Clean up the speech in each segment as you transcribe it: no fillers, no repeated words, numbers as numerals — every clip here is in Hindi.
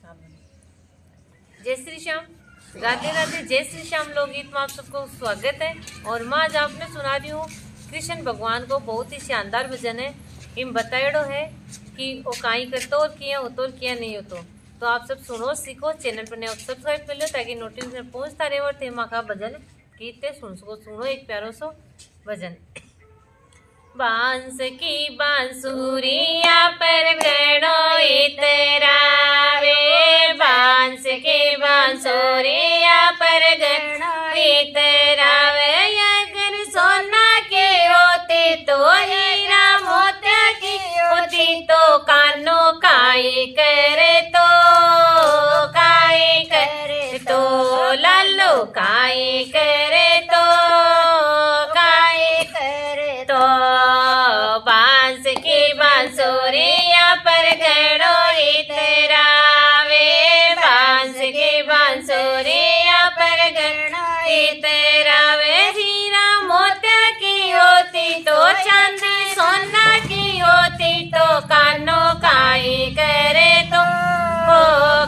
जय श्री श्याम, राधे राधे। जय श्री श्याम लोकगीत में आप सबको स्वागत है। और मैं आज आपने सुना रही हूँ कृष्ण भगवान को बहुत ही शानदार भजन है। इम बताएड़ो है कि वो काई करतो और किया होतो और किया नहीं होतो। तो आप सब सुनो, सीखो, चैनल पर नए सब्सक्राइब कर लो ताकि नोटिफिकेशन पहुँचता रहे और थे माँ का भजन गीत सुनो एक प्यारो सो भजन। बांस की बांसुरिया पर गणो इतरावे, बांस की बांसुरिया पर गणो इतरावे। अगर सोना के होती तो हीरा मोतिया की होती तो कानो काई करे तो लालो काई करे तो बांस की बांसुरिया पर गणो इतरावे, बांस की बांसुरिया पर गणो इतरावे। हीरा मोतिया की होती तो चांदी सोना की होती तो कानो काई करे तो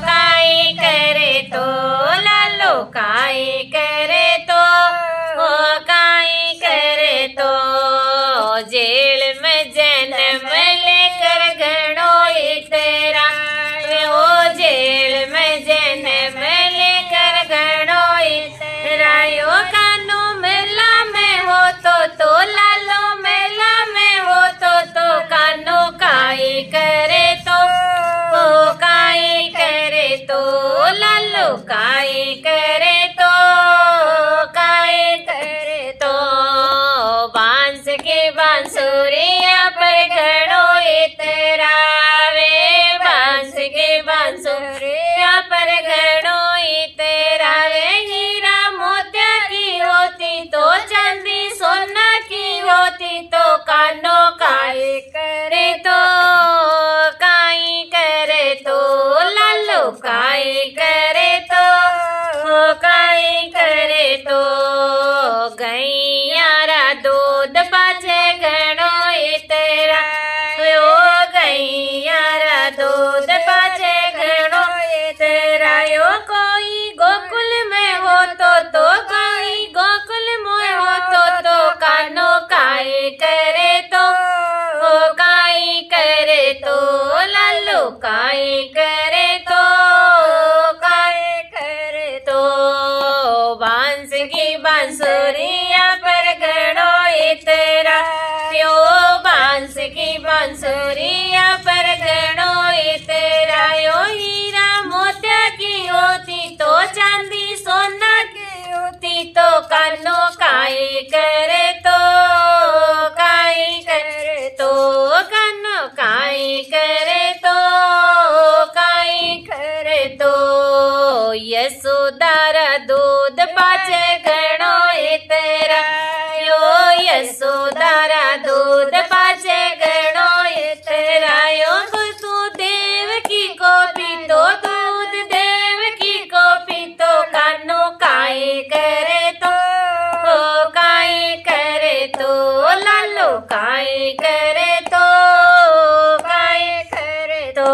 काई करे तो लालो काई करे तो काई करे तो। जेल में जन्म लेकर गणो इतरावे, ओ जेल में जन्म लेकर गणो इतरायो। कानो मेला में हो तो लालो मेला में हो तो कानो काई करे तो काई करे तो लालो काई करे तो काई करे तो। बांस के बांसुरिया पर गणो इतरावे, बांस के बांसुरिया पर गणो इतरावे। हीरा मोतिया की होती तो चांदी सोना की होती तो कानो काई करे तो लालो काई करे तो काई करे तो। गैयारा दूध पाछे गणो इतरावे, ओ गैयारा दूध पाछे गणो इतरायो। कोई गोकुल में हो तो कोई गोकुल में हो तो कानो काई करे तो काई करे तो लालो काई करे तो काई करे तो। बांस की बांसुरिया पर गणो इतरावे, ओ बांस की बांसुरिया पर गणो इतरायो। हीरा मोतिया की होती तो चांदी सोना की होती तो कानो काई करे तो काई करे तो कानो काई करे तो काई करे तो। यशोदारा दूध पाछे गणो इतरायो, यशोदारा दूध पाछे गणो इतरायो। तू देवकी को पीतो दूध देवकी को पीतो कानो काई करे तो काई करे तो लालो काई करे तो काई करे तो।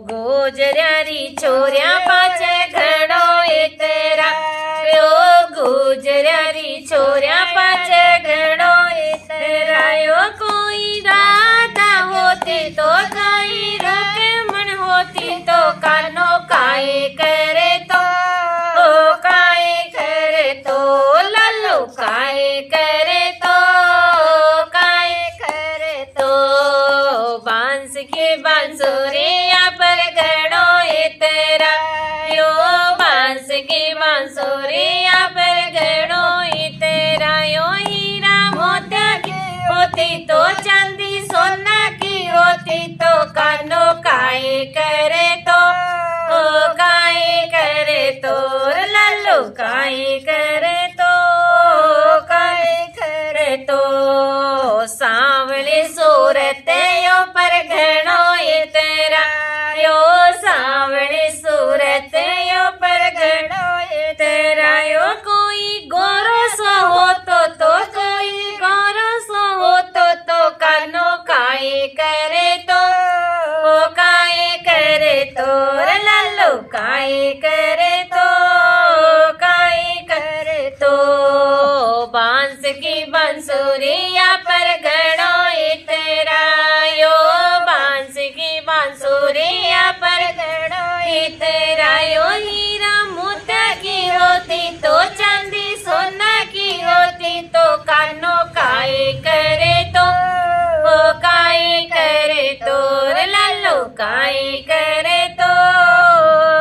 गुजरारी छोरिया पाछे गणो इतरावे, ओ गुजरारी छोरिया पाछे गणो इतरायो। कोई राधा होती तो कोई रकमण होती तो कानो काई करे तो काई करे तो लालो काई करे तो काई करे तो। बांस की बांसुरिया पर गणो इतरावे, ओ बांस की बांसुरिया पर गणो इतरायो। हीरा मोतिया की होती तो चांदी सोना की होती तो कानो काई करे तो काई करे तो लालो काई करे तो काई करे तो। सांवली सूरत यो पर गणो इतरायो, सांवली सूरत यो पर गणो इतरायो। कोई गोरो सो हो तो कोई गोरो सो हो तो कानो काई करे तो काई करे तो काई करे तो, काई करे तो। बांस की बांसुरिया पर घणो इतरायो, बांस की बांसुरिया पर घणो इतरायो। हीरा मोती की होती तो, चांदी सोना की होती तो, कानो काई करे तो, काई करे तो। लालो काई करे तो,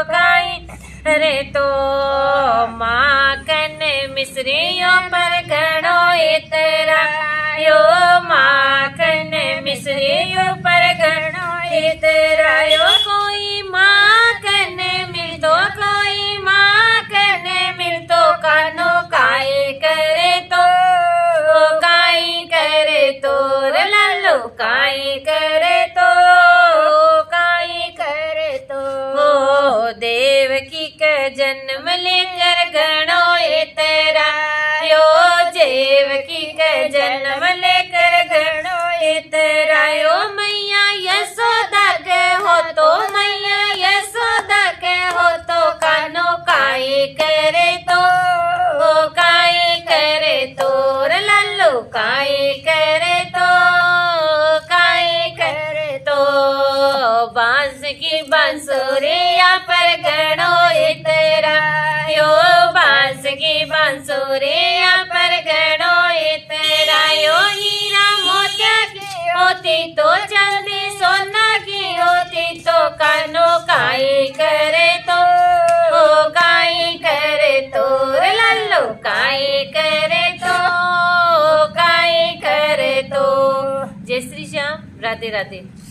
काई करे तो। माखन मिश्रियों पर घणो इतरायो, माखन मिश्रियों पर घणो इतरायो। कोई माखन मिलतो, कोई माखन मिलतो, कानो काई करे तो, काई करे तो। लालो काई करे तो, काई करे तो। देवकी का जन्म लेकर घणो इतरायो, देवकी का जन्म लेकर घणो इतरायो। मैया यशोदा के हो तो, मैया यशोदा के हो तो, कानो काई करे तो, काई करे तो। लालो काई करे तो, काई करे तो। बांस की बांसुरिया पर घणो इतरायो, बांस की बांसुरिया पर घणो इतरायो। हीरा मोतिया की होती तो, चांदी सोना की होती तो, कानो काई करे तो, काई करे तो। लालो काई करे तो, काई करे तो। जय श्री श्याम। राधे राधे।